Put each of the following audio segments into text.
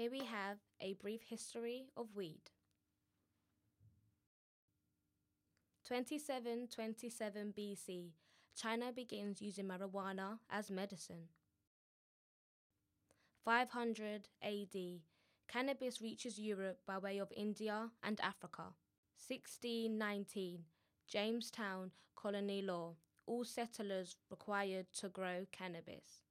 Here we have a brief history of weed. 2727 BC, China begins using marijuana as medicine. 500 AD, cannabis reaches Europe by way of India and Africa. 1619, Jamestown colony law, all settlers required to grow cannabis.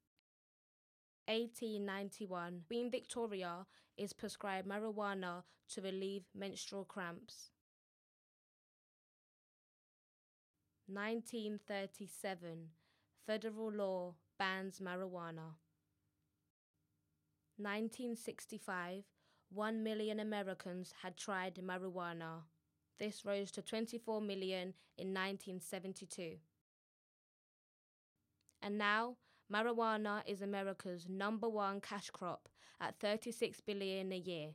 1891, Queen Victoria is prescribed marijuana to relieve menstrual cramps. 1937, federal law bans marijuana. 1965, 1 million Americans had tried marijuana. This rose to 24 million in 1972. And now, marijuana is America's #1 cash crop at $36 billion a year.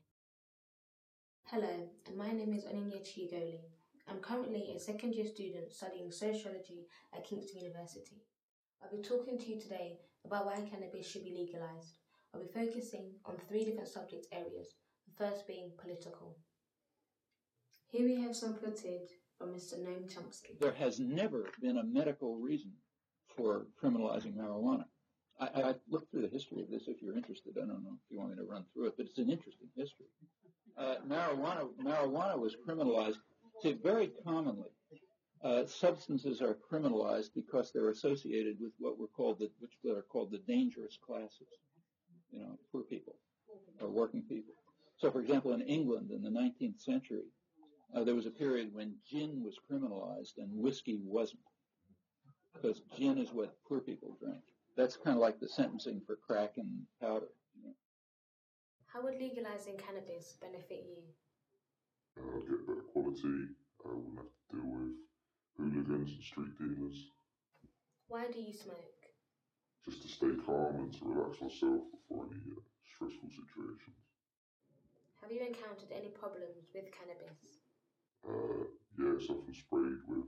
Hello, and my name is Oninya Chigoli. I'm currently a second-year student studying sociology at Kingston University. I'll be talking to you today about why cannabis should be legalised. I'll be focusing on 3 different subject areas, the first being political. Here we have some footage from Mr. Noam Chomsky. There has never been a medical reason for criminalizing marijuana. I looked through the history of this if you're interested. I don't know if you want me to run through it, but it's an interesting history. Marijuana was criminalized. See, very commonly, substances are criminalized because they're associated with what are called the dangerous classes. Poor people or working people. So, for example, in England in the 19th century, there was a period when gin was criminalized and whiskey wasn't, because gin is what poor people drank. That's kind of like the sentencing for crack and powder. How would legalising cannabis benefit you? I'd get better quality. I wouldn't have to deal with hooligans and street dealers. Why do you smoke? Just to stay calm and to relax myself before any stressful situations. Have you encountered any problems with cannabis? Yeah, it's often sprayed with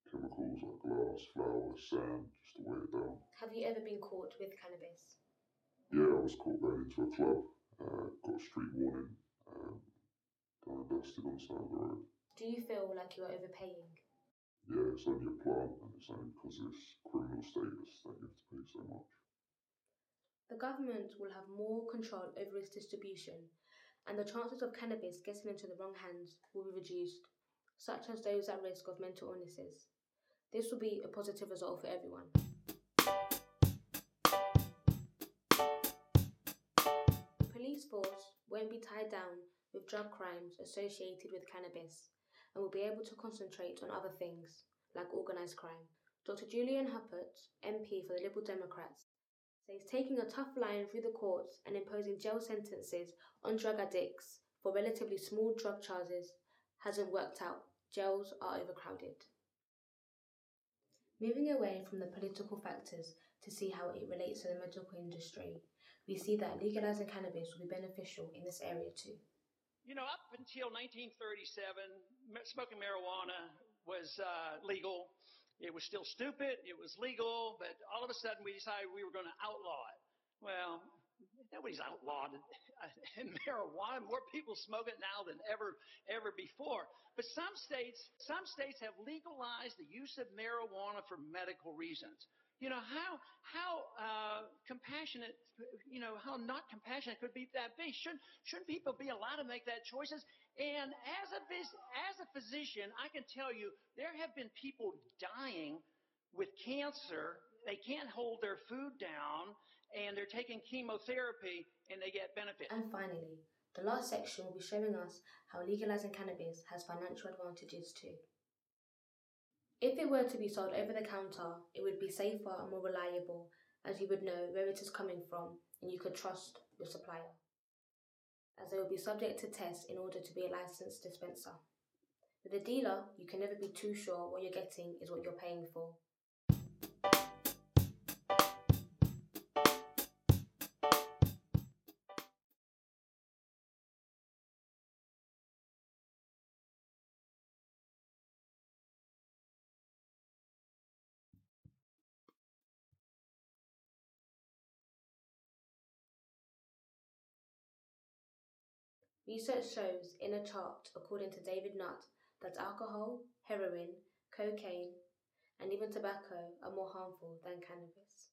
chemicals like glass, flour, sand, just to weigh it down. Have you ever been caught with cannabis? Yeah, I was caught going into a club, got a street warning, got dusted on the side of the road. Do you feel like you are overpaying? Yeah, it's only a plant, and it's only because of its criminal status that you have to pay so much. The government will have more control over its distribution, and the chances of cannabis getting into the wrong hands will be reduced, such as those at risk of mental illnesses. This will be a positive result for everyone. The police force won't be tied down with drug crimes associated with cannabis and will be able to concentrate on other things, like organised crime. Dr. Julian Huppert, MP for the Liberal Democrats, says taking a tough line through the courts and imposing jail sentences on drug addicts for relatively small drug charges hasn't worked out. Jails are overcrowded. Moving away from the political factors to see how it relates to the medical industry, we see that legalising cannabis will be beneficial in this area too. Up until 1937, smoking marijuana was legal. It was still stupid. It was legal, but all of a sudden we decided we were going to outlaw it. Well, nobody's outlawed marijuana. More people smoke it now than ever before. But some states have legalized the use of marijuana for medical reasons. How compassionate, how not compassionate could that be? Shouldn't people be allowed to make that choices? And as a physician, I can tell you there have been people dying with cancer. They can't hold their food down, and they're taking chemotherapy, and they get benefit. And finally, the last section will be showing us how legalising cannabis has financial advantages too. If it were to be sold over the counter, it would be safer and more reliable, as you would know where it is coming from and you could trust your supplier, as they will be subject to tests in order to be a licensed dispenser. With a dealer, you can never be too sure what you're getting is what you're paying for. Research shows in a chart, according to David Nutt, that alcohol, heroin, cocaine, and even tobacco are more harmful than cannabis.